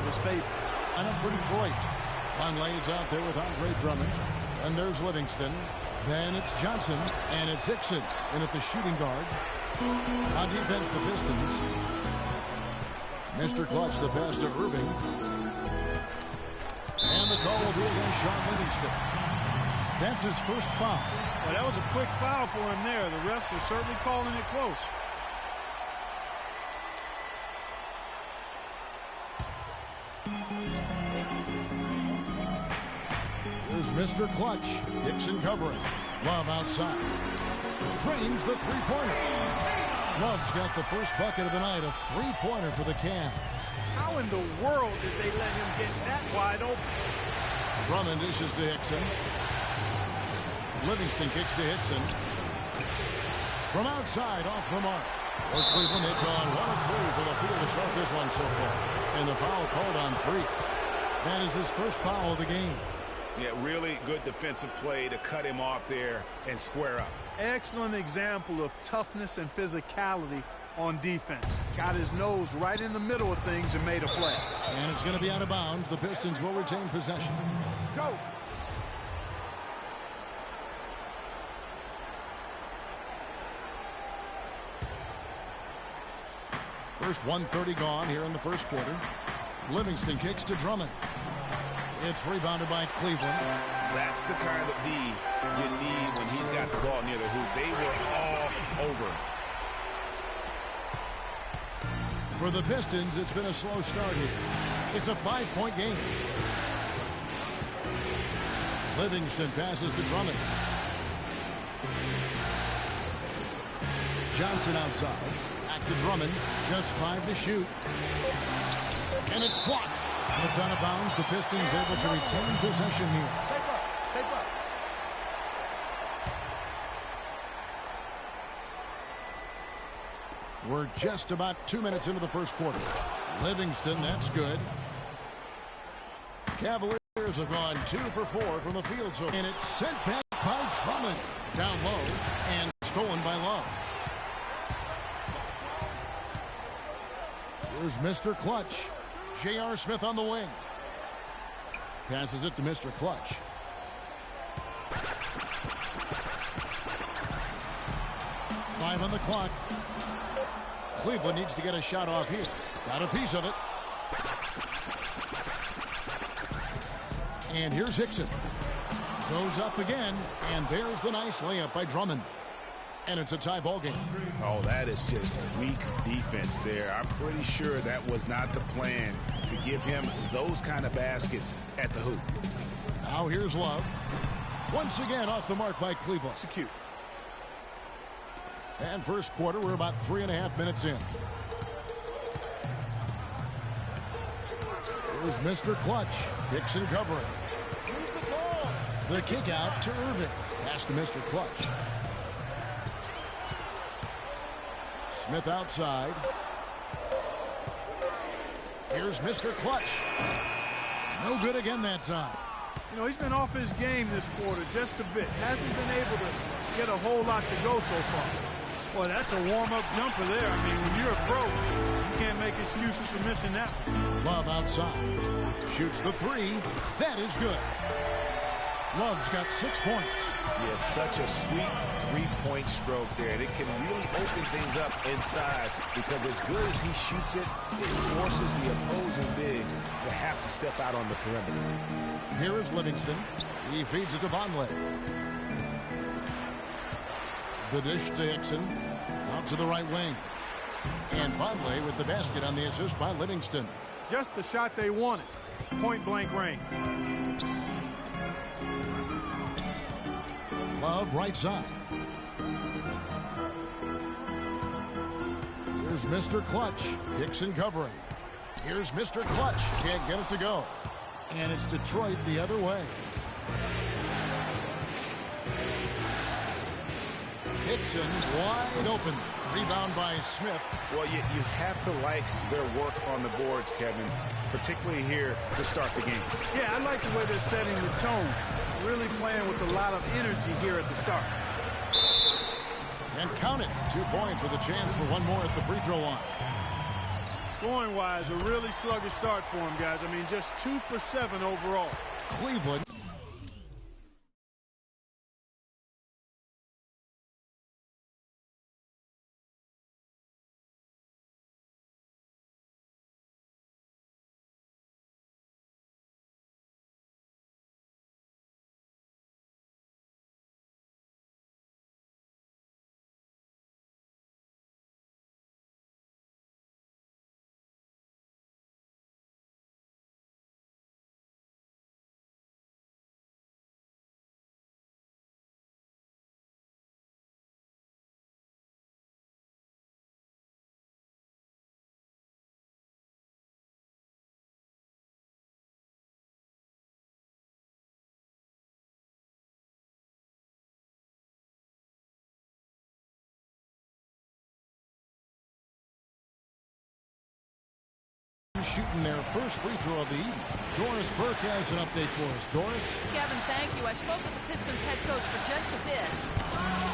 his favor. And up for Detroit. Conley is out there with Andre Drummond. And there's Livingston. Then it's Johnson. And it's Hickson in at the shooting guard. On defense, the Pistons. Mr. Clutch, the pass to Irving. And the call will be against Sean Livingston. That's his first foul. Well, that was a quick foul for him there. The refs are certainly calling it close. Here's Mr. Clutch. Hickson covering. Love outside. Drains the three-pointer. Love's got the first bucket of the night, a three-pointer for the Cavs. How in the world did they let him get that wide open? Drummond dishes to Hickson. Livingston kicks to Hickson. From outside, off the mark. For Cleveland, they've gone 1 of 3 for the field to start this one so far. And the foul called on Freak. That is his first foul of the game. Yeah, really good defensive play to cut him off there and square up. Excellent example of toughness and physicality on defense. Got his nose right in the middle of things and made a play. And it's going to be out of bounds. The Pistons will retain possession. Go! First 1:30 gone here in the first quarter. Livingston kicks to Drummond. It's rebounded by Cleveland. That's the kind of D you need when he's got the ball near the hoop. They were all over. For the Pistons, it's been a slow start here. It's a 5-point game. Livingston passes to Drummond. Johnson outside. Back to Drummond. Just 5 to shoot. And it's blocked. It's out of bounds. The Pistons able to retain possession here. Shape up. We're just about 2 minutes into the first quarter. Livingston, that's good. Cavaliers have gone 2 for 4 from the field. And it's sent back by Drummond. Down low and stolen by Love. Here's Mr. Clutch. J.R. Smith on the wing. Passes it to Mr. Clutch. Five on the clock. Cleveland needs to get a shot off here. Got a piece of it. And here's Hickson. Goes up again, and there's the nice layup by Drummond. And it's a tie ball game. Oh, that is just weak defense there. I'm pretty sure that was not the plan to give him those kind of baskets at the hoop. Now here's Love. Once again off the mark by Cleveland. Execute. And first quarter, we're about 3.5 minutes in. Here's Mr. Clutch. Hickson covering. The kick out to Irving. Pass to Mr. Clutch. Smith outside. Here's Mr. Clutch. No good again that time. You know, he's been off his game this quarter just a bit. Hasn't been able to get a whole lot to go so far. Boy, that's a warm-up jumper there. I mean, when you're a pro, you can't make excuses for missing that one. Love outside. Shoots the three. That is good. Love's got 6 points. Yeah, such a sweet three-point stroke there. It can really open things up inside because as good as he shoots it, it forces the opposing bigs to have to step out on the perimeter. Here is Livingston. He feeds it to Vonleh. The dish to Hickson. Out to the right wing. And Vonleh with the basket on the assist by Livingston. Just the shot they wanted. Point-blank range. Love right side. Here's Mr. Clutch. Hickson covering. Here's Mr. Clutch. Can't get it to go. And it's Detroit the other way. Hickson wide open. Rebound by Smith. Well, you have to like their work on the boards, Kevin, particularly here to start the game. Yeah, I like the way they're setting the tone. Really playing with a lot of energy here at the start. And count it. 2 points with a chance for one more at the free throw line. Scoring-wise, a really sluggish start for him, guys. I mean, just 2 for 7 overall. Cleveland. Shooting their first free throw of the evening. Doris Burke has an update for us. Doris? Kevin, thank you. I spoke with the Pistons head coach for just a bit.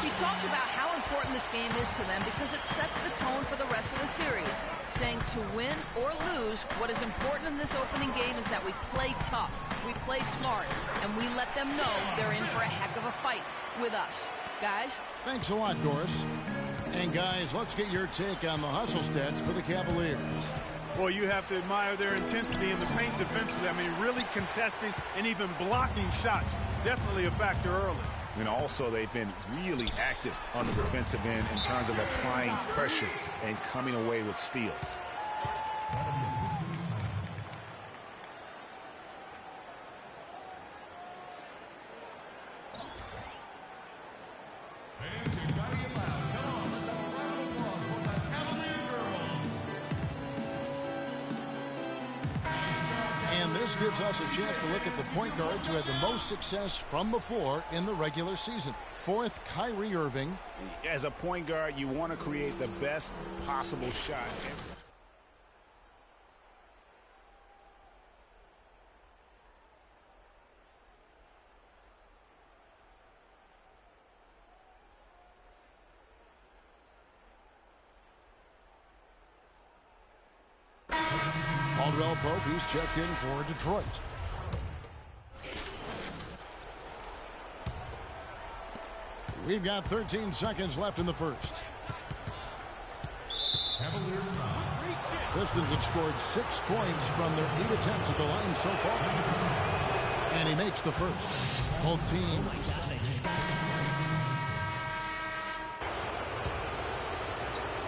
He talked about how important this game is to them because it sets the tone for the rest of the series, saying to win or lose, what is important in this opening game is that we play tough, we play smart, and we let them know they're in for a heck of a fight with us. Guys? Thanks a lot, Doris. And guys, let's get your take on the hustle stats for the Cavaliers. Well, you have to admire their intensity in the paint defensively. I mean, really contesting and even blocking shots. Definitely a factor early. And also, they've been really active on the defensive end in terms of applying pressure and coming away with steals. This gives us a chance to look at the point guards who had the most success from before in the regular season. Fourth, Kyrie Irving. As a point guard, you want to create the best possible shot. Caldwell Pope, he's checked in for Detroit. We've got 13 seconds left in the first. Pistons have scored 6 points from their 8 attempts at the line so far. And he makes the first. Both teams.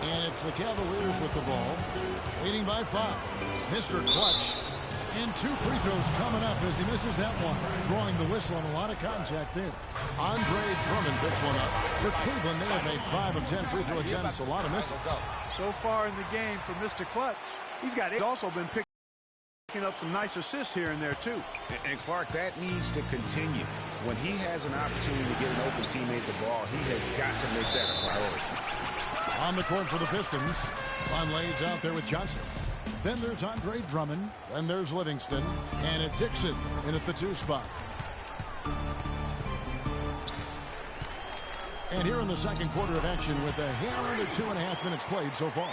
And it's the Cavaliers with the ball, leading by 5. Mr. Clutch. And 2 free throws coming up as he misses that one. Drawing the whistle and a lot of contact there. Andre Drummond picks one up. For Cleveland, they have made 5 of 10 free throw attempts. A lot of misses. So far in the game for Mr. Clutch, he's also been picking up some nice assists here and there, too. And Clark, that needs to continue. When he has an opportunity to get an open teammate the ball, he has got to make that a priority. On the court for the Pistons, Vonleh's out there with Johnson. Then there's Andre Drummond. Then there's Livingston. And it's Hickson in at the 2 spot. And here in the second quarter of action with a hair under 2.5 minutes played so far.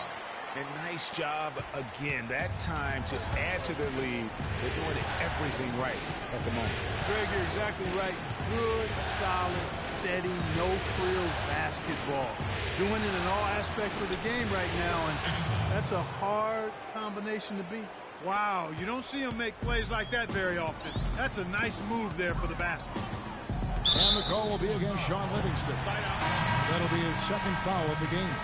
And nice job again that time to add to their lead. They're doing everything right at the moment. Greg, you're exactly right. Good, solid, steady, no-frills basketball. Doing it in all aspects of the game right now, and that's a hard combination to beat. Wow, you don't see him make plays like that very often. That's a nice move there for the basket. And the call will be against Sean Livingston. That'll be his second foul of the game.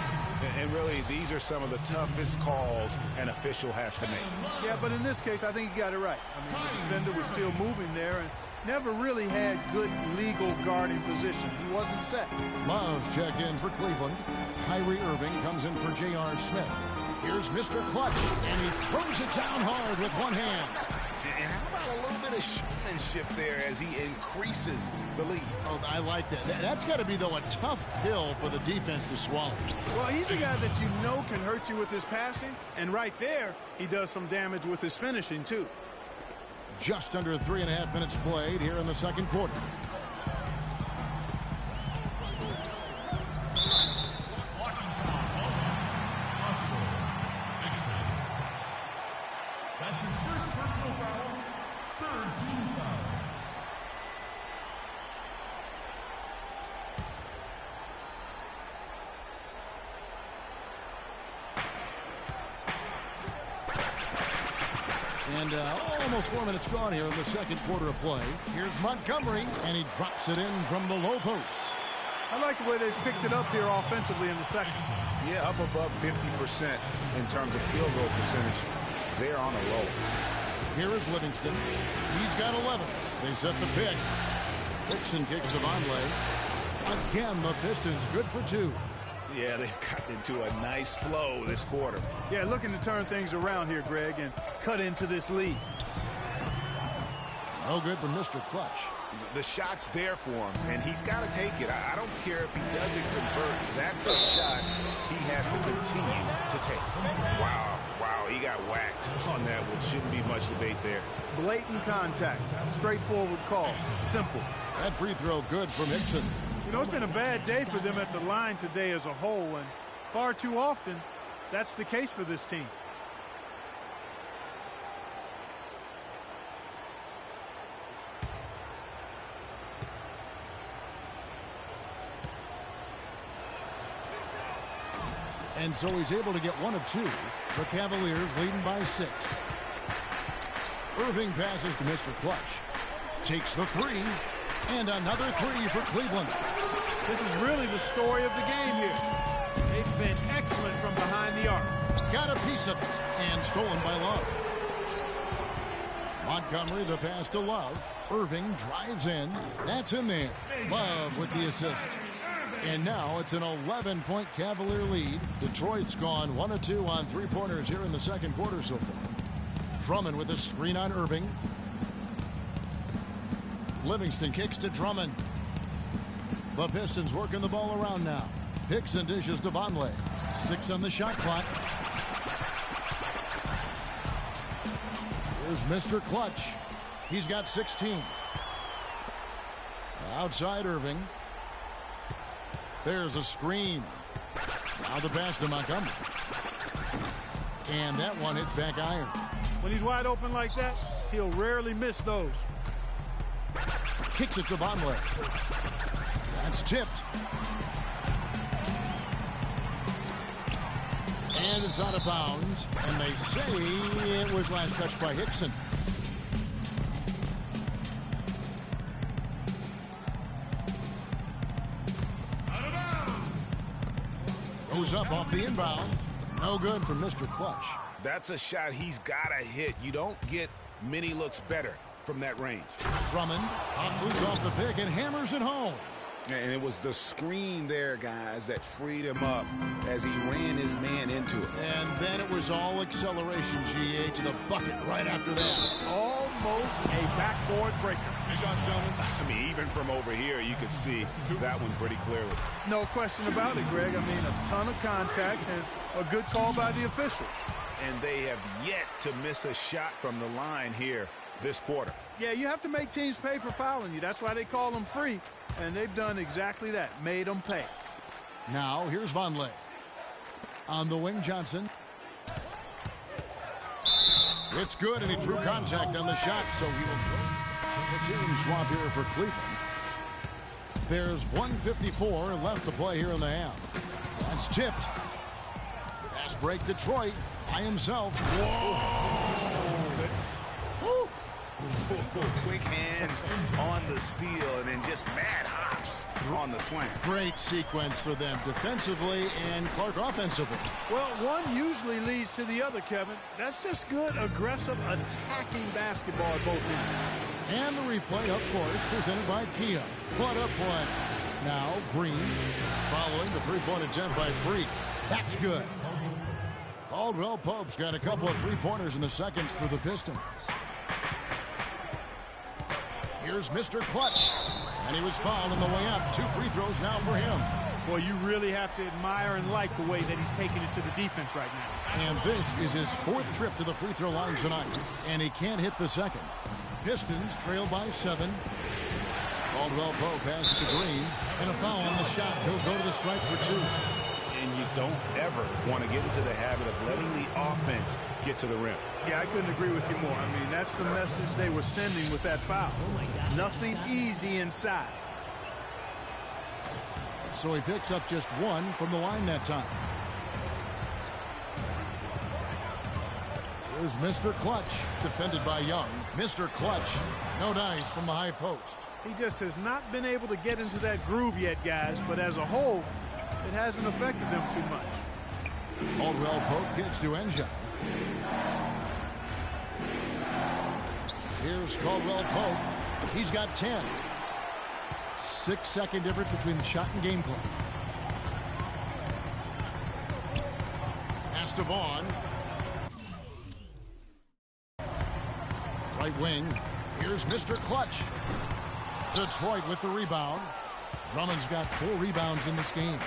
And really, these are some of the toughest calls an official has to make. Yeah, but in this case, I think he got it right. I mean, the defender was still moving there and never really had good legal guarding position. He wasn't set. Love check in for Cleveland. Kyrie Irving comes in for J.R. Smith. Here's Mr. Clutch, and he throws it down hard with one hand. And how about a little bit of showmanship there as he increases the lead? Oh, I like that. That's got to be, though, a tough pill for the defense to swallow. Well, he's a guy that you know can hurt you with his passing, and right there, he does some damage with his finishing, too. Just under 3.5 minutes played here in the second quarter. That's his first personal foul, third team foul. And almost 4 minutes gone here in the second quarter of play. Here's Montgomery, and he drops it in from the low post. I like the way they picked it up here offensively in the second. Yeah, up above 50% in terms of field goal percentage. They're on a roll. Here is Livingston. He's got 11. They set the pick. Dixon kicks to Vonleh. Again, the Pistons good for 2. Yeah, they've gotten into a nice flow this quarter. Yeah, looking to turn things around here, Greg, and cut into this lead. No good from Mr. Clutch. The shot's there for him, and he's got to take it. I don't care if he doesn't convert. That's a shot he has to continue to take. Wow, he got whacked on that one. Shouldn't be much debate there. Blatant contact. Straightforward call. Simple. That free throw good from Hickson. You know, it's been a bad day for them at the line today as a whole, and far too often, that's the case for this team. And so he's able to get 1 of 2. The Cavaliers leading by 6. Irving passes to Mr. Clutch. Takes the 3. And another 3 for Cleveland. This is really the story of the game here. They've been excellent from behind the arc. Got a piece of it. And stolen by Love. Montgomery, the pass to Love. Irving drives in. That's in there. Love with the assist. And now it's an 11-point Cavalier lead. Detroit's gone 1 of 2 on 3-pointers here in the second quarter so far. Drummond with a screen on Irving. Livingston kicks to Drummond. The Pistons working the ball around now. Hickson dishes to Vonleh. 6 on the shot clock. Here's Mr. Clutch. He's got 16. Outside Irving. There's a screen. Now the pass to Montgomery. And that one hits back iron. When he's wide open like that, he'll rarely miss those. Kicks it to Vonleh. That's tipped. And it's out of bounds. And they say it was last touched by Hickson. Goes up off the inbound. No good from Mr. Clutch. That's a shot he's got to hit. You don't get many looks better from that range. Drummond hustles off the pick and hammers it home. And it was the screen there, guys, that freed him up as he ran his man into it. And then it was all acceleration, GA, to the bucket right after that. Almost a backboard breaker. I mean, even from over here, you could see that one pretty clearly. No question about it, Greg. I mean, a ton of contact and a good call by the officials. And they have yet to miss a shot from the line here this quarter. Yeah, you have to make teams pay for fouling you. That's why they call them free. And they've done exactly that, made them pay. Now, here's Vonleh. On the wing, Johnson. It's good, and he drew contact on the shot, so he will the team swap here for Cleveland. There's 1:54 left to play here in the half. That's tipped. Pass break Detroit by himself. Quick hands on the steal and then just mad hops on the slam. Great sequence for them defensively and Clark offensively. Well, one usually leads to the other, Kevin. That's just good, aggressive, attacking basketball at both ends. And the replay, of course, presented by Kia. What a play. Now, Green following the three-point attempt by Freak. That's good. Caldwell Pope's got a couple of three-pointers in the second for the Pistons. Here's Mr. Clutch. And he was fouled on the way up. 2 free throws now for him. Boy, you really have to admire and like the way that he's taking it to the defense right now. And this is his 4th trip to the free throw line tonight. And he can't hit the second. Pistons trail by 7. Caldwell Pope passes to Green. And a foul on the shot. He'll go to the stripe for 2. And you don't ever want to get into the habit of letting the offense get to the rim. Yeah, I couldn't agree with you more. I mean, that's the message they were sending with that foul. Nothing easy inside. So he picks up just one from the line that time. Here's Mr. Clutch, defended by Young. Mr. Clutch, no dice from the high post. He just has not been able to get into that groove yet, guys, but as a whole, it hasn't affected them too much. Caldwell Pope gets to Enja. Here's Caldwell Pope. He's got 10. 6-second difference between the shot and game clock. Pass to Vaughn. Right wing. Here's Mr. Clutch. Detroit with the rebound. Drummond's got 4 rebounds in this game.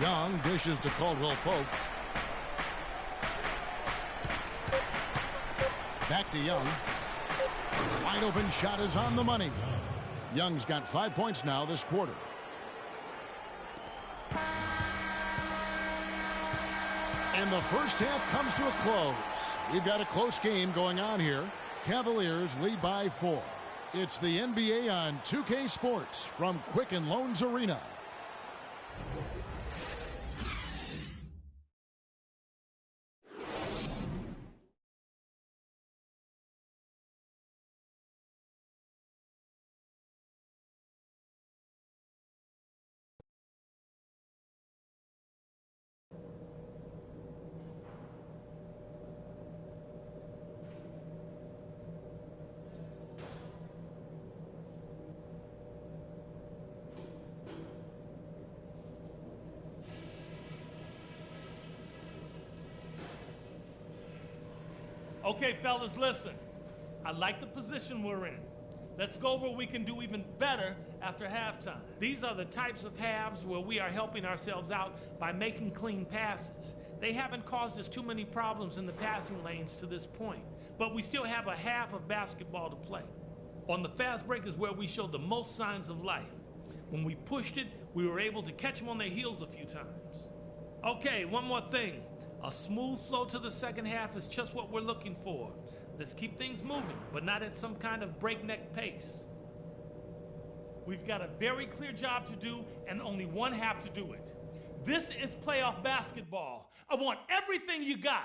Young dishes to Caldwell Pope. Back to Young. Wide open shot is on the money. Young's got 5 points now this quarter. And the first half comes to a close. We've got a close game going on here. Cavaliers lead by 4. It's the NBA on 2K Sports from Quicken Loans Arena. Okay, fellas, listen. I like the position we're in. Let's go over what we can do even better after halftime. These are the types of halves where we are helping ourselves out by making clean passes. They haven't caused us too many problems in the passing lanes to this point, but we still have a half of basketball to play. On the fast break is where we showed the most signs of life. When we pushed it, we were able to catch them on their heels a few times. Okay, one more thing. A smooth flow to the second half is just what we're looking for. Let's keep things moving, but not at some kind of breakneck pace. We've got a very clear job to do and only one half to do it. This is playoff basketball. I want everything you got.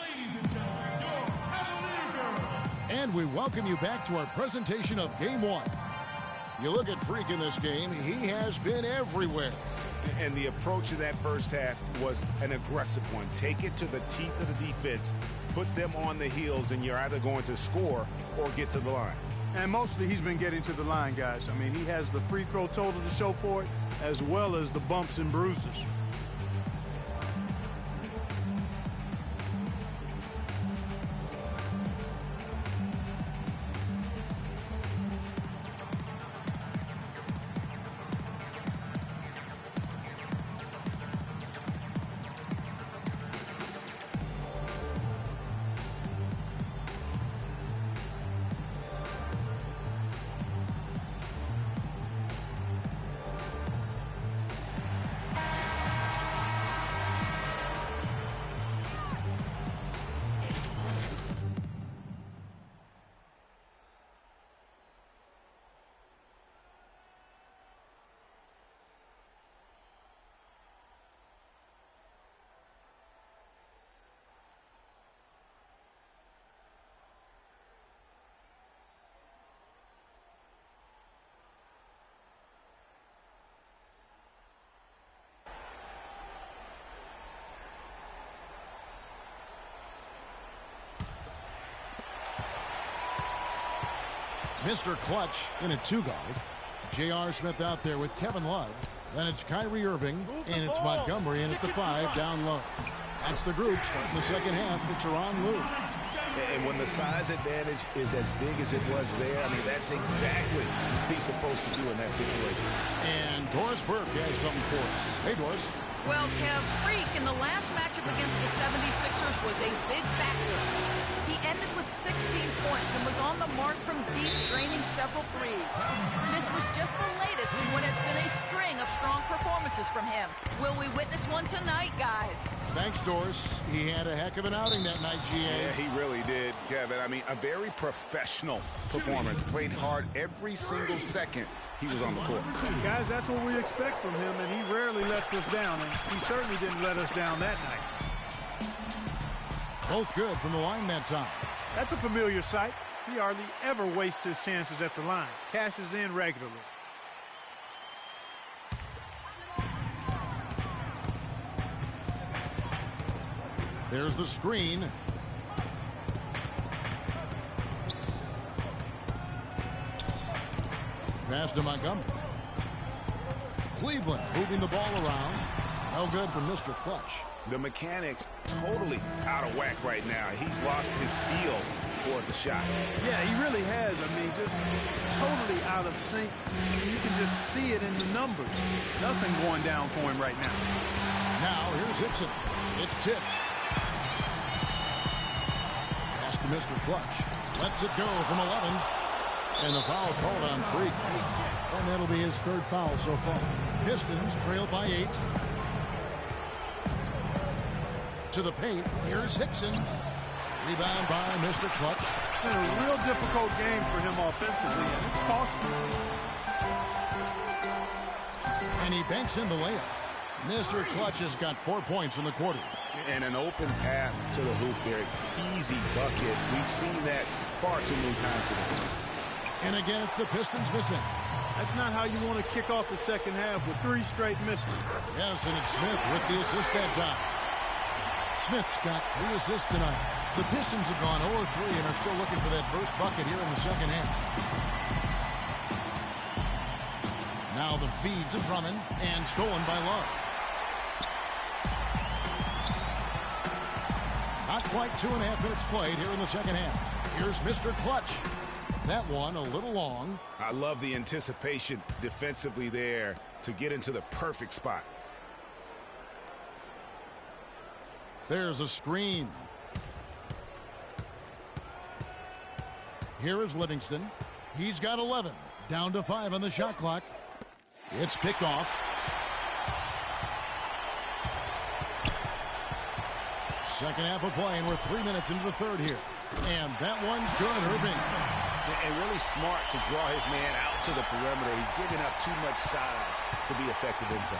Ladies and gentlemen, your Cavalier girl. And we welcome you back to our presentation of Game 1. You look at Freak in this game, he has been everywhere. And the approach of that first half was an aggressive one. Take it to the teeth of the defense, put them on the heels, and you're either going to score or get to the line. And mostly he's been getting to the line, guys. I mean, he has the free throw total to show for it, as well as the bumps and bruises. Mr. Clutch in a 2-guard. J.R. Smith out there with Kevin Love. Then it's Kyrie Irving, and it's Montgomery in at the 5 down low. That's the group starting the second half for Tyronn Lue. And when the size advantage is as big as it was there, I mean, that's exactly what he's supposed to do in that situation. And Doris Burke has something for us. Hey, Doris. Well, Kev, Freak in the last matchup against the 76ers was a big factor. He ended with 16 points and was on the mark from deep, draining several threes. This was just the latest in what has been a string of strong performances from him. Will we witness one tonight, guys? Thanks, Doris. He had a heck of an outing that night, GA. Yeah, he really did, Kevin. I mean, a very professional performance. Played hard every single second he was on the court. Guys, that's what we expect from him, and he rarely lets us down, and he certainly didn't let us down that night. Both good from the line that time. That's a familiar sight. He hardly ever wastes his chances at the line. Cashes in regularly. There's the screen. Pass to Montgomery. Cleveland moving the ball around. No good from Mr. Clutch. The mechanics totally out of whack right now. He's lost his feel for the shot. Yeah, he really has. I mean, just totally out of sync. You can just see it in the numbers. Nothing going down for him right now. Now, here's Hickson. It's tipped. Pass to Mr. Clutch. Lets it go from 11. And the foul called on Freak. And that'll be his third foul so far. Pistons trail by 8. To the paint. Here's Hickson. Rebound by Mr. Clutch. It's been a real difficult game for him offensively, and it's costly. And he banks in the layup. Mr. Clutch has got 4 points in the quarter. And an open path to the hoop there. Easy bucket. We've seen that far too many times today. And again, it's the Pistons missing. That's not how you want to kick off the second half with 3 straight misses. Yes, and it's Smith with the assist that time. Smith's got 3 assists tonight. The Pistons have gone 0-3 and are still looking for that first bucket here in the second half. Now the feed to Drummond and stolen by Love. Not quite 2.5 minutes played here in the second half. Here's Mr. Clutch. That one a little long. I love the anticipation defensively there to get into the perfect spot. There's a screen. Here is Livingston. He's got 11. Down to 5 on the shot clock. It's picked off. Second half of play, and we're 3 minutes into the third here. And that one's good, Irving. And really smart to draw his man out to the perimeter. He's giving up too much size to be effective inside.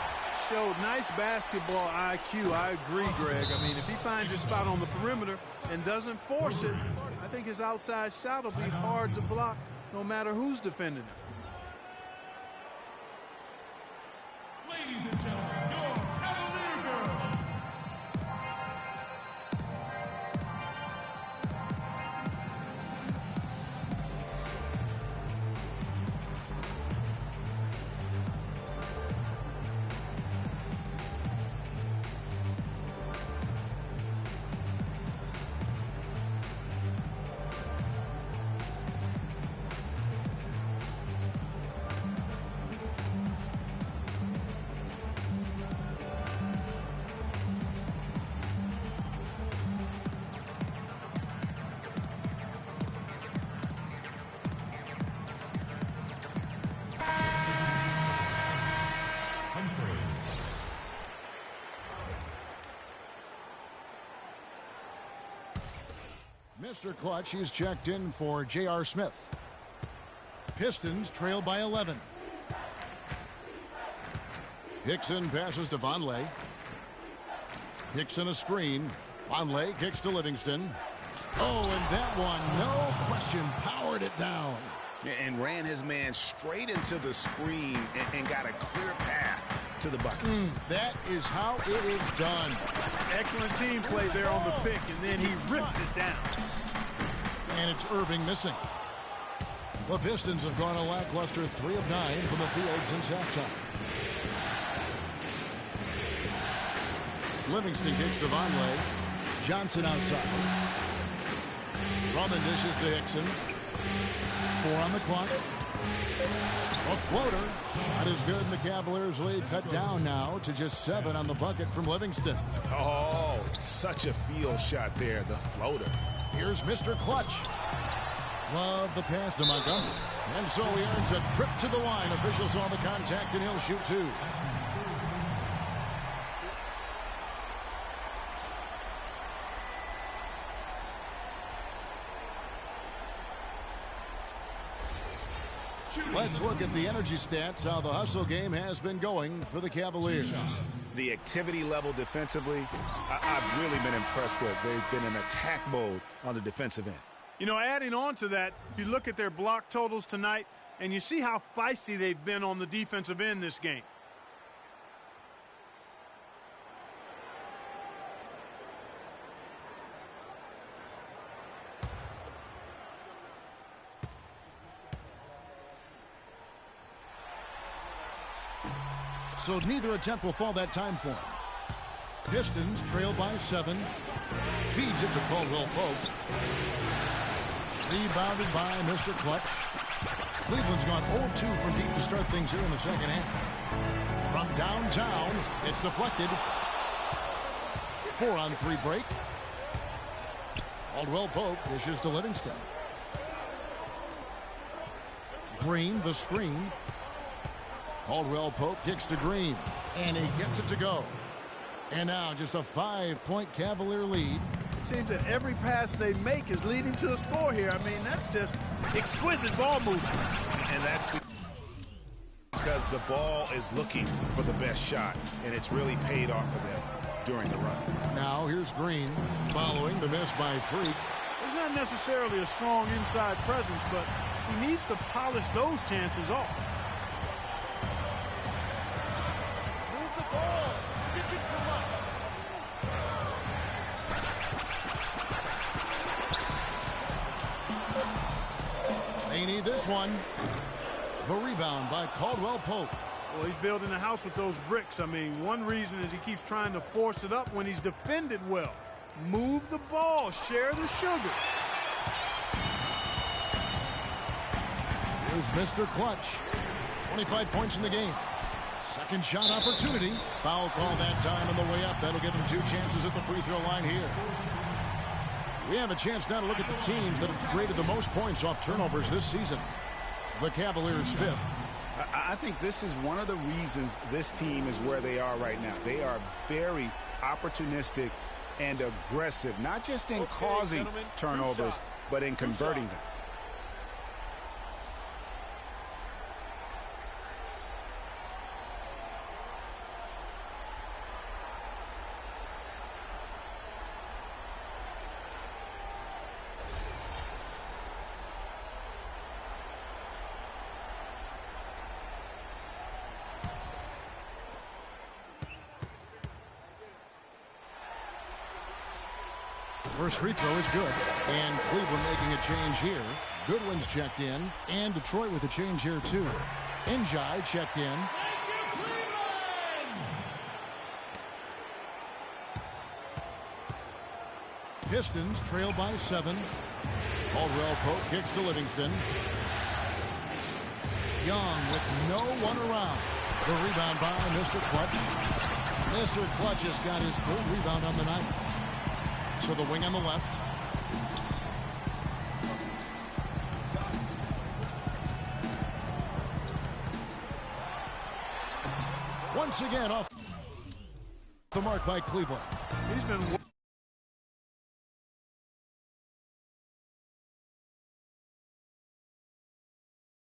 Showed nice basketball IQ. I agree, Greg. I mean, if he finds his spot on the perimeter and doesn't force it, I think his outside shot will be hard to block no matter who's defending him. Ladies and gentlemen, your Cavalier girls. Mr. Clutch, he's checked in for J.R. Smith. Pistons trail by 11. Hickson passes to Vonleh. Hickson a screen. Vonleh kicks to Livingston. Oh, and that one, no question, powered it down. And ran his man straight into the screen and got a clear path to the bucket. That is how it is done. Excellent team play there on the pick, and then he ripped it down. And it's Irving missing. The Pistons have gone a lackluster 3 of 9 from the field since halftime. Livingston kicks to Vonleh. Johnson outside. Drummond dishes to Hickson. 4 on the clock. A floater. That is good, and the Cavaliers lead cut down now to just 7 on the bucket from Livingston. Oh, such a field shot there, the floater. Here's Mr. Clutch. Love the pass to Montgomery. And so he earns a trip to the line. Officials saw the contact, and he'll shoot 2. Let's look at the energy stats, how the hustle game has been going for the Cavaliers. The activity level defensively, I've really been impressed with. They've been in attack mode on the defensive end. You know, adding on to that, you look at their block totals tonight, and you see how feisty they've been on the defensive end this game. So neither attempt will fall that time for him. Pistons trail by 7. Feeds it to Caldwell Pope. Rebounded by Mr. Clutch. Cleveland's gone 0-2 from deep to start things here in the second half. From downtown, it's deflected. 4-on-3 break. Caldwell Pope dishes to Livingston. Green, the screen. Caldwell Pope kicks to Green, and he gets it to go. And now just a 5-point Cavalier lead. It seems that every pass they make is leading to a score here. I mean, that's just exquisite ball movement. And that's because the ball is looking for the best shot, and it's really paid off for them during the run. Now here's Green following the miss by Freak. There's not necessarily a strong inside presence, but he needs to polish those chances off. They need this one. The rebound by Caldwell Pope. Well, he's building a house with those bricks. I mean, one reason is he keeps trying to force it up when he's defended well. Move the ball. Share the sugar. Here's Mr. Clutch. 25 points in the game. Second shot opportunity. Foul call that time on the way up. That'll give him 2 chances at the free throw line here. We have a chance now to look at the teams that have created the most points off turnovers this season. The Cavaliers 5th. I think this is one of the reasons this team is where they are right now. They are very opportunistic and aggressive, not just in causing turnovers, but in converting them. First free throw is good. And Cleveland making a change here. Goodwin's checked in. And Detroit with a change here, too. Njai checked in. Pistons trail by 7. Caldwell Pope kicks to Livingston. Young with no one around. The rebound by Mr. Clutch. Mr. Clutch has got his 3rd rebound on the night. To the wing on the left. Once again off the mark by Cleveland. He's been